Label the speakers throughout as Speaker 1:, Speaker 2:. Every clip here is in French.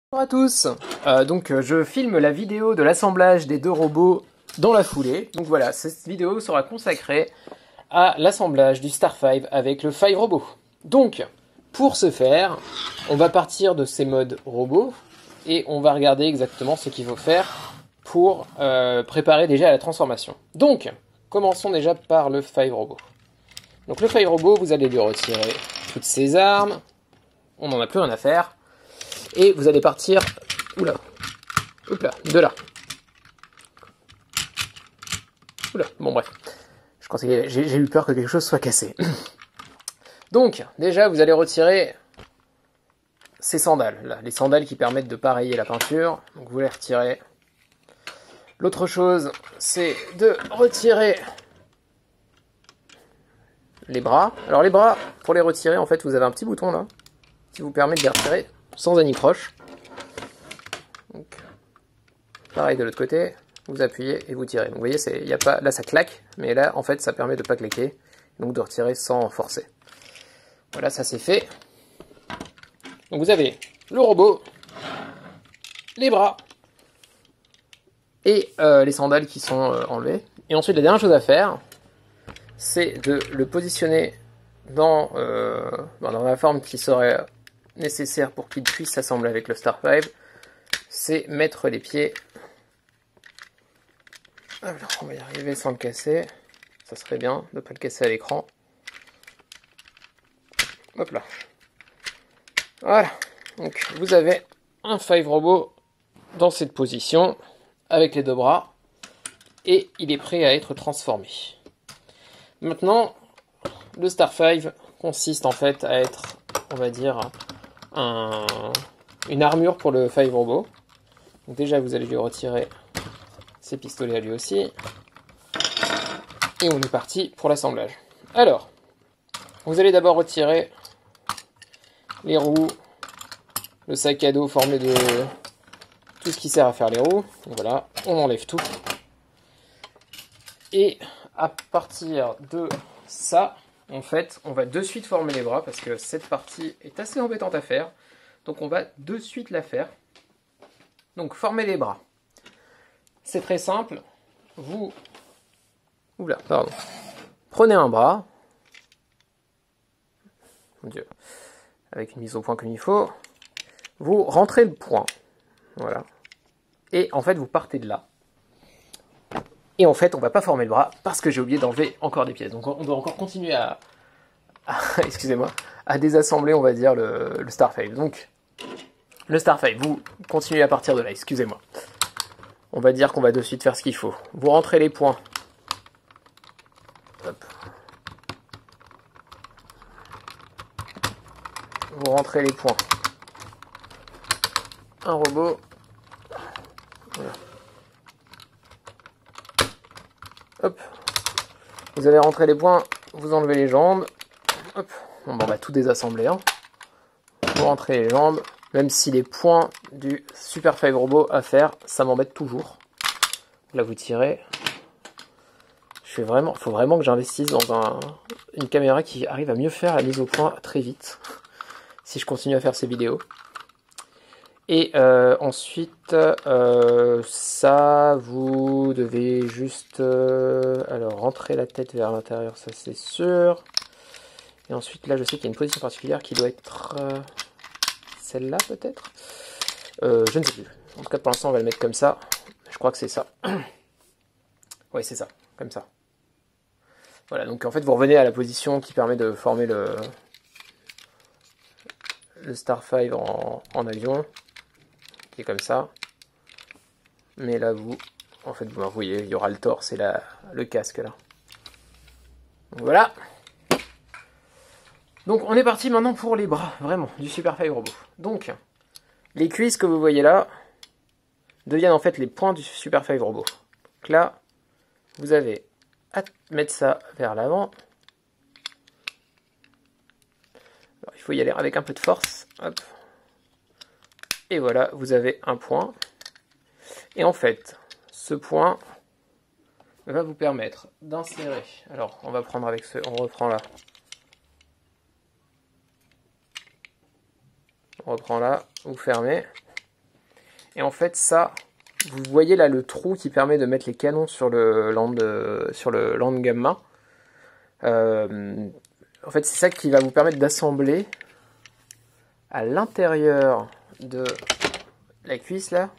Speaker 1: Bonjour à tous. Je filme la vidéo de l'assemblage des deux robots dans la foulée. Donc voilà, cette vidéo sera consacrée à l'assemblage du Star 5 avec le Five Robot. Donc, pour ce faire, on va partir de ces modes robots et on va regarder exactement ce qu'il faut faire pour préparer déjà la transformation. Donc, commençons déjà par le Five Robot. Donc le Five Robot, vous allez lui retirer toutes ses armes. On n'en a plus rien à faire. Et vous allez partir... Oula. Oula, de là. Oula, bon bref. Je pensais que j'ai eu peur que quelque chose soit cassé. Donc, déjà, vous allez retirer ces sandales. Là, les sandales qui permettent de pareiller la peinture. Donc vous les retirez. L'autre chose, c'est de retirer les bras. Alors les bras, pour les retirer, en fait, vous avez un petit bouton là, qui vous permet de les retirer sans anicroche. Donc, pareil de l'autre côté, vous appuyez et vous tirez. Donc vous voyez, y a pas, là ça claque, mais là en fait ça permet de ne pas claquer, donc de retirer sans forcer. Voilà, ça c'est fait. Donc vous avez le robot, les bras et les sandales qui sont enlevées. Et ensuite la dernière chose à faire, c'est de le positionner dans la forme qui serait nécessaire pour qu'il puisse s'assembler avec le Star 5, c'est mettre les pieds. Alors, on va y arriver sans le casser. Ça serait bien de ne pas le casser à l'écran. Hop là. Voilà. Donc, vous avez un Five Robot dans cette position, avec les deux bras, et il est prêt à être transformé. Maintenant, le Star 5 consiste en fait à être, on va dire, une armure pour le Five Robot. Donc déjà, vous allez lui retirer ses pistolets à lui aussi. Et on est parti pour l'assemblage. Alors, vous allez d'abord retirer les roues, le sac à dos formé de tout ce qui sert à faire les roues. Donc voilà, on enlève tout. Et à partir de ça, en fait, on va de suite former les bras parce que cette partie est assez embêtante à faire. Donc on va de suite la faire. Donc former les bras. C'est très simple. Vous... Oula, pardon. Prenez un bras. Mon Dieu. Avec une mise au point comme il faut. Vous rentrez le point. Voilà. Et en fait, vous partez de là. Et en fait, on va pas former le bras parce que j'ai oublié d'enlever encore des pièces. Donc on doit encore continuer à excusez-moi, à désassembler, on va dire, le Star 5. Donc, le Star 5, vous continuez à partir de là, excusez-moi. On va dire qu'on va de suite faire ce qu'il faut. Vous rentrez les points. Hop. Vous rentrez les points. Un robot. Voilà. Hop. Vous avez rentré les points, vous enlevez les jambes. Hop. Bon, on va tout désassembler. Hein. Vous rentrez les jambes. Même si les points du Super Five Robot à faire, ça m'embête toujours. Là, vous tirez. Faut vraiment que j'investisse dans une caméra qui arrive à mieux faire la mise au point très vite. Si je continue à faire ces vidéos. Et ensuite, ça, vous devez juste alors rentrer la tête vers l'intérieur, ça c'est sûr. Et ensuite, là, je sais qu'il y a une position particulière qui doit être celle-là peut-être. Je ne sais plus. En tout cas, pour l'instant, on va le mettre comme ça. Je crois que c'est ça. Ouais, c'est ça, comme ça. Voilà, donc en fait, vous revenez à la position qui permet de former le Star 5 en avion, qui est comme ça. Mais là, vous voyez, il y aura le torse et le casque là. Donc, voilà. Donc on est parti maintenant pour les bras, vraiment, du Super Five Robot. Donc, les cuisses que vous voyez là deviennent en fait les points du Super Five Robot. Donc là, vous avez à mettre ça vers l'avant. Il faut y aller avec un peu de force. Hop. Et voilà, vous avez un point. Et en fait, ce point va vous permettre d'insérer. Alors, on va prendre avec on reprend là. On reprend là, vous fermez. Et en fait, ça, vous voyez là le trou qui permet de mettre les canons sur le Land Gamma. En fait, c'est ça qui va vous permettre d'assembler à l'intérieur de la cuisse là.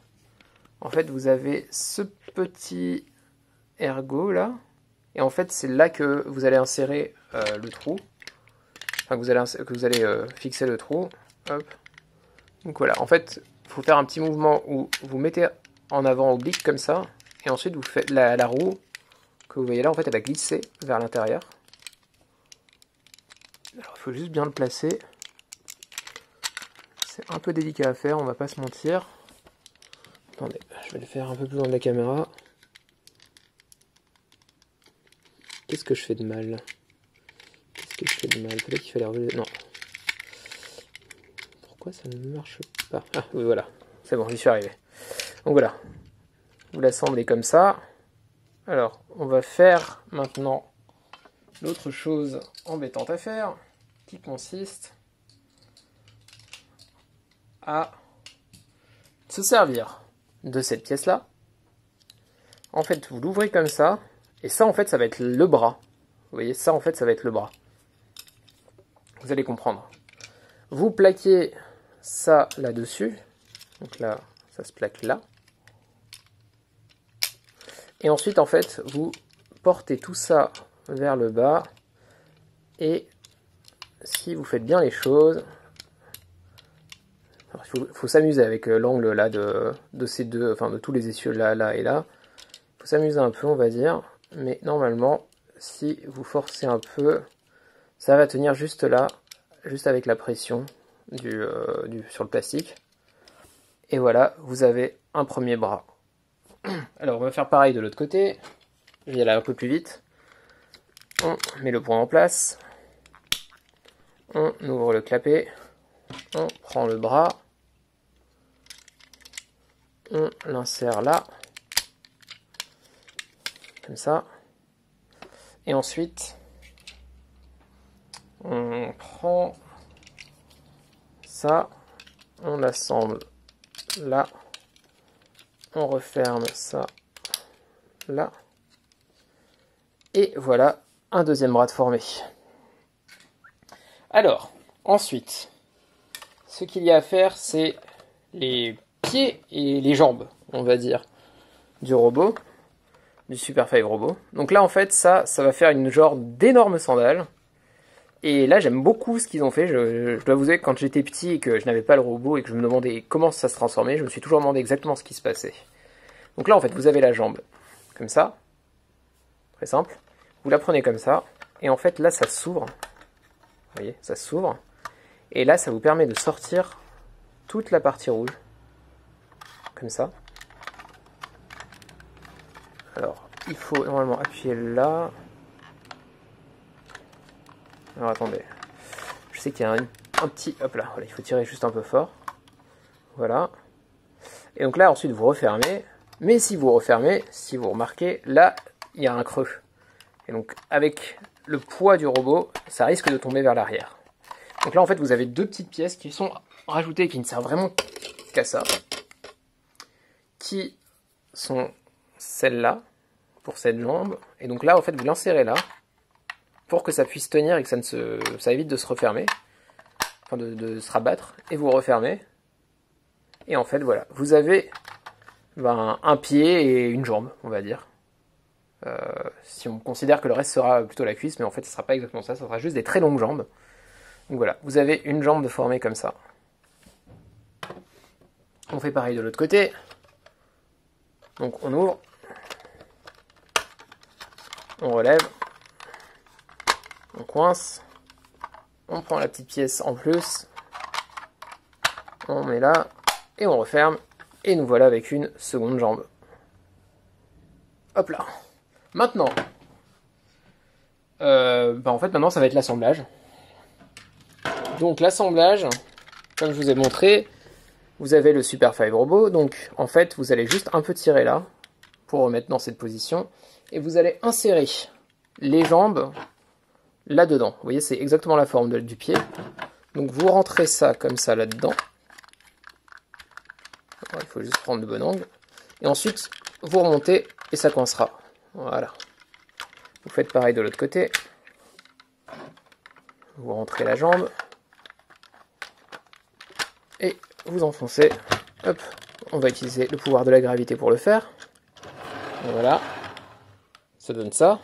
Speaker 1: En fait, vous avez ce petit ergot là. Et en fait, c'est là que vous allez insérer le trou. Enfin, que vous allez fixer le trou. Hop. Donc voilà, en fait, il faut faire un petit mouvement où vous mettez en avant oblique comme ça. Et ensuite, vous faites la roue que vous voyez là, en fait, elle va glisser vers l'intérieur. Alors, il faut juste bien le placer. C'est un peu délicat à faire, on va pas se mentir. Attendez, je vais le faire un peu plus loin de la caméra. Qu'est-ce que je fais de mal? Qu'est-ce que je fais de mal? Peut-être qu'il fallait revenir. Non. Pourquoi ça ne marche pas? Ah oui, voilà. C'est bon, j'y suis arrivé. Donc voilà. Vous l'assemblez comme ça. Alors, on va faire maintenant l'autre chose embêtante à faire, qui consiste à se servir de cette pièce-là. En fait, vous l'ouvrez comme ça, et ça, en fait, ça va être le bras. Vous voyez, ça, en fait, ça va être le bras. Vous allez comprendre. Vous plaquez ça là-dessus. Donc là, ça se plaque là. Et ensuite, en fait, vous portez tout ça vers le bas. Et si vous faites bien les choses... Alors, il faut s'amuser avec l'angle là de ces deux, enfin de tous les essieux là, là et là. Il faut s'amuser un peu, on va dire. Mais normalement, si vous forcez un peu, ça va tenir juste là, juste avec la pression sur le plastique. Et voilà, vous avez un premier bras. Alors, on va faire pareil de l'autre côté. Je vais y aller un peu plus vite. On met le point en place. On ouvre le clapet. On prend le bras. On l'insère là. Comme ça. Et ensuite, on prend ça. On l'assemble là. On referme ça là. Et voilà un deuxième bras de formé. Alors, ensuite, ce qu'il y a à faire, c'est les pieds et les jambes, on va dire, du robot, du Super 5 robot. Donc là, en fait, ça va faire une genre d'énorme sandale. Et là, j'aime beaucoup ce qu'ils ont fait. Je dois vous avouer que quand j'étais petit et que je n'avais pas le robot et que je me demandais comment ça se transformait, je me suis toujours demandé exactement ce qui se passait. Donc là, en fait, vous avez la jambe comme ça. Très simple. Vous la prenez comme ça. Et en fait, là, ça s'ouvre. Vous voyez, ça s'ouvre. Et là, ça vous permet de sortir toute la partie rouge. Comme ça. Alors, il faut normalement appuyer là. Alors, attendez. Je sais qu'il y a un petit... Hop là, voilà, il faut tirer juste un peu fort. Voilà. Et donc là, ensuite, vous refermez. Mais si vous refermez, si vous remarquez, là, il y a un creux. Et donc, avec le poids du robot, ça risque de tomber vers l'arrière. Donc là, en fait, vous avez deux petites pièces qui sont rajoutées et qui ne servent vraiment qu'à ça. Qui sont celles-là, pour cette jambe. Et donc là, en fait, vous l'insérez là, pour que ça puisse tenir et que ça évite de se refermer. Enfin, de se rabattre. Et vous refermez. Et en fait, voilà. Vous avez un pied et une jambe, on va dire. Si on considère que le reste sera plutôt la cuisse, mais en fait, ce ne sera pas exactement ça. Ça sera juste des très longues jambes. Donc voilà, vous avez une jambe de formée comme ça. On fait pareil de l'autre côté. Donc on ouvre. On relève. On coince. On prend la petite pièce en plus. On met là. Et on referme. Et nous voilà avec une seconde jambe. Hop là. Maintenant. En fait, maintenant, ça va être l'assemblage. Donc l'assemblage, comme je vous ai montré, vous avez le Super 5 robot. Donc en fait, vous allez juste un peu tirer là, pour remettre dans cette position. Et vous allez insérer les jambes là-dedans. Vous voyez, c'est exactement la forme du pied. Donc vous rentrez ça comme ça là-dedans. Alors, il faut juste prendre le bon angle. Et ensuite, vous remontez et ça coincera. Voilà. Vous faites pareil de l'autre côté. Vous rentrez la jambe. Et vous enfoncez. Hop. On va utiliser le pouvoir de la gravité pour le faire. Et voilà. Ça donne ça.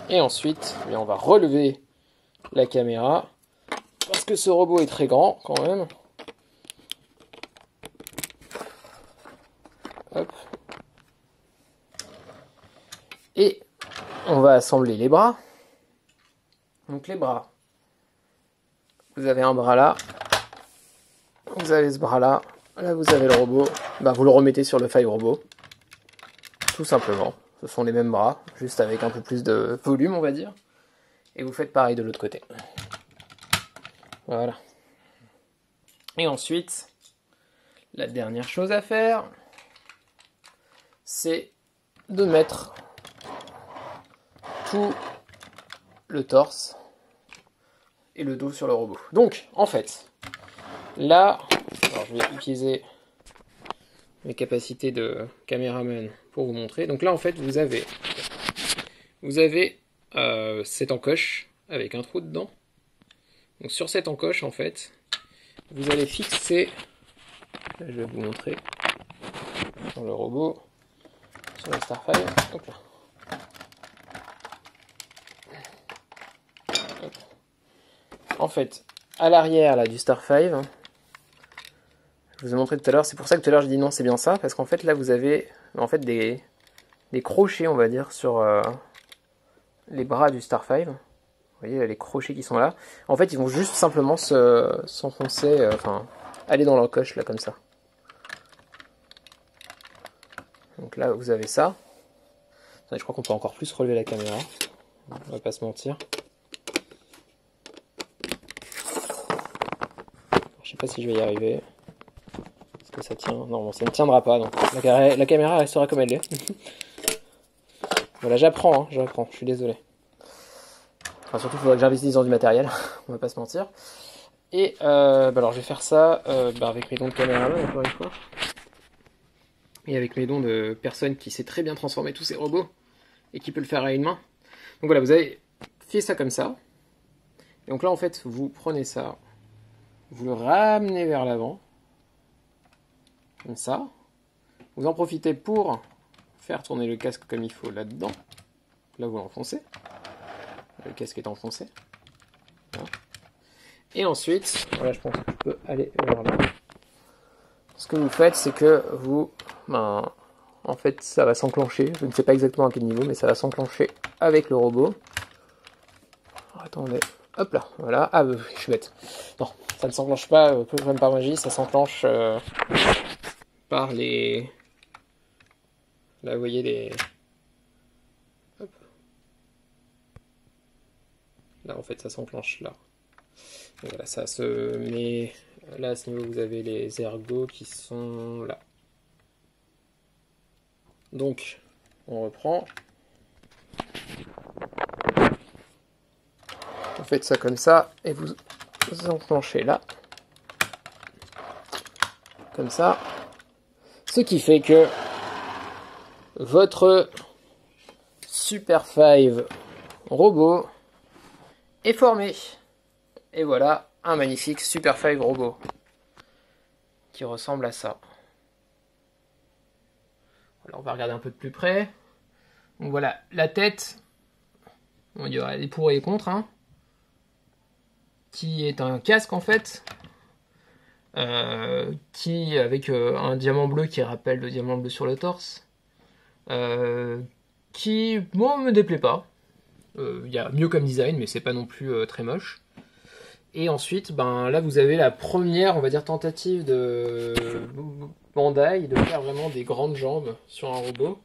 Speaker 1: Et ensuite, eh bien, on va relever la caméra. Parce que ce robot est très grand quand même. Hop. Et on va assembler les bras. Donc les bras. Vous avez un bras là. Vous avez ce bras là. Là vous avez le robot. Bah, vous le remettez sur le Five Robot. Tout simplement. Ce sont les mêmes bras. Juste avec un peu plus de volume on va dire. Et vous faites pareil de l'autre côté. Voilà. Et ensuite, la dernière chose à faire, c'est de mettre tout le torse et le dos sur le robot. Donc, en fait, là, alors je vais utiliser mes capacités de caméraman pour vous montrer. Donc là, en fait, vous avez cette encoche avec un trou dedans. Donc sur cette encoche, en fait, vous allez fixer, là, je vais vous montrer, sur le robot, sur le Starfire, hop là. Hop. En fait, à l'arrière là du Star 5, je vous ai montré tout à l'heure, c'est pour ça que tout à l'heure je dis non, c'est bien ça, parce qu'en fait là vous avez en fait des crochets, on va dire, sur les bras du Star 5. Vous voyez les crochets qui sont là. En fait, ils vont juste simplement s'enfoncer, enfin, aller dans l'encoche là comme ça. Donc là, vous avez ça. Attendez, je crois qu'on peut encore plus relever la caméra. On va pas se mentir. Je sais pas si je vais y arriver. Est-ce que ça tient? Non, bon, ça ne tiendra pas. Donc la caméra restera comme elle est. Voilà, j'apprends, hein, j'apprends. Je suis désolé. Enfin, surtout, il faudrait que j'investisse dans du matériel. On va pas se mentir. Et alors, je vais faire ça avec mes dons de caméraman, encore une fois. Et avec mes dons de personne qui sait très bien transformer tous ces robots et qui peut le faire à une main. Donc voilà, vous avez fait ça comme ça. Et donc là, en fait, vous prenez ça, vous le ramenez vers l'avant, comme ça. Vous en profitez pour faire tourner le casque comme il faut là-dedans. Là, vous l'enfoncez. Le casque est enfoncé. Voilà. Et ensuite, voilà, je pense que je peux aller vers là. Ce que vous faites, c'est que vous... en fait, ça va s'enclencher. Je ne sais pas exactement à quel niveau, mais ça va s'enclencher avec le robot. Alors, attendez. Hop là, voilà. Ah, je suis bête. Non, ça ne s'enclenche pas, même par magie, ça s'enclenche par les... Là, vous voyez les... Hop. Là, en fait, ça s'enclenche là. Et voilà, ça se met... Là, à ce niveau, vous avez les ergots qui sont là. Donc, on reprend. Vous faites ça comme ça, et vous enclenchez là. Comme ça. Ce qui fait que votre Super 5 robot est formé. Et voilà, un magnifique Super 5 robot. Qui ressemble à ça. Alors, on va regarder un peu de plus près. Donc voilà, la tête, on y aura des pour et des contre, hein, qui est un casque en fait, qui avec un diamant bleu qui rappelle le diamant bleu sur le torse, qui, moi, me déplaît pas. Il y a mieux comme design, mais c'est pas non plus très moche. Et ensuite, ben là, vous avez la première, on va dire, tentative de Bandai de faire vraiment des grandes jambes sur un robot.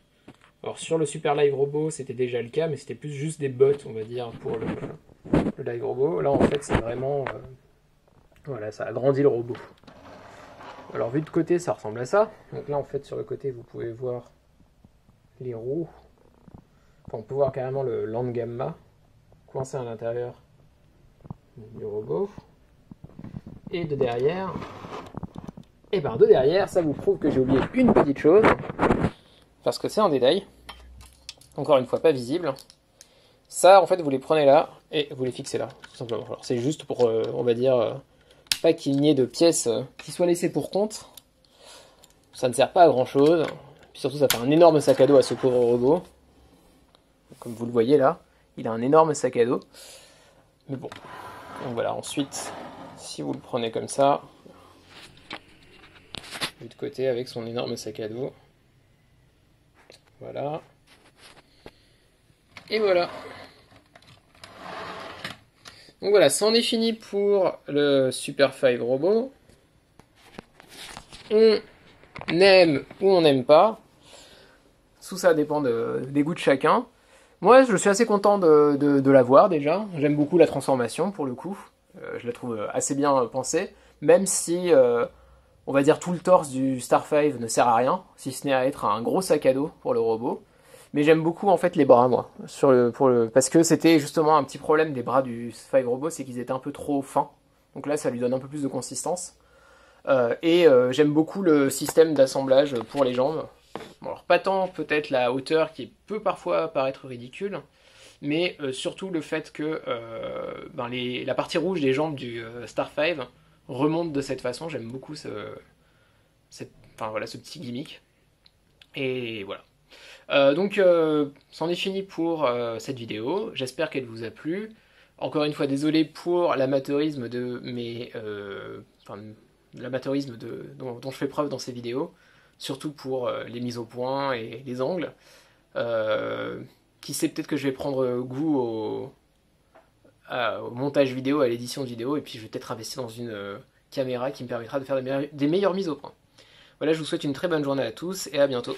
Speaker 1: Alors sur le Super Live Robot, c'était déjà le cas, mais c'était plus juste des bottes, on va dire, pour le Live Robot. Là, en fait, c'est vraiment... voilà, ça agrandit le robot. Alors, vu de côté, ça ressemble à ça. Donc là, en fait, sur le côté, vous pouvez voir les roues. Enfin, on peut voir carrément le Land Gamma coincé à l'intérieur du robot. Et de derrière, Et ben de derrière, ça vous prouve que j'ai oublié une petite chose, parce que c'est un détail, encore une fois pas visible. Ça, en fait, vous les prenez là, et vous les fixez là, tout simplement. Alors c'est juste pour, on va dire, pas qu'il n'y ait de pièces qui soient laissées pour compte. Ça ne sert pas à grand chose, puis surtout ça fait un énorme sac à dos à ce pauvre robot. Comme vous le voyez là, il a un énorme sac à dos. Mais bon, donc voilà, ensuite, si vous le prenez comme ça, de côté avec son énorme sac à dos. Voilà. Et voilà. Donc voilà, c'en est fini pour le Super 5 robot. On aime ou on n'aime pas. Tout ça dépend des goûts de chacun. Moi, je suis assez content de l'avoir déjà. J'aime beaucoup la transformation pour le coup. Je la trouve assez bien pensée. Même si, on va dire, tout le torse du Star 5 ne sert à rien, si ce n'est à être un gros sac à dos pour le robot. Mais j'aime beaucoup en fait les bras, moi. Parce que c'était justement un petit problème des bras du 5 robot, c'est qu'ils étaient un peu trop fins. Donc là, ça lui donne un peu plus de consistance. J'aime beaucoup le système d'assemblage pour les jambes. Bon, alors pas tant peut-être la hauteur qui peut parfois paraître ridicule, mais surtout le fait que la partie rouge des jambes du Star 5 remonte de cette façon. J'aime beaucoup ce petit gimmick. Et voilà. C'en est fini pour cette vidéo. J'espère qu'elle vous a plu. Encore une fois, désolé pour l'amateurisme dont je fais preuve dans ces vidéos, surtout pour les mises au point et les angles. Qui sait, peut-être que je vais prendre goût au montage vidéo, à l'édition de vidéo, et puis je vais peut-être investir dans une caméra qui me permettra de faire des meilleures mises au point. Voilà, je vous souhaite une très bonne journée à tous et à bientôt.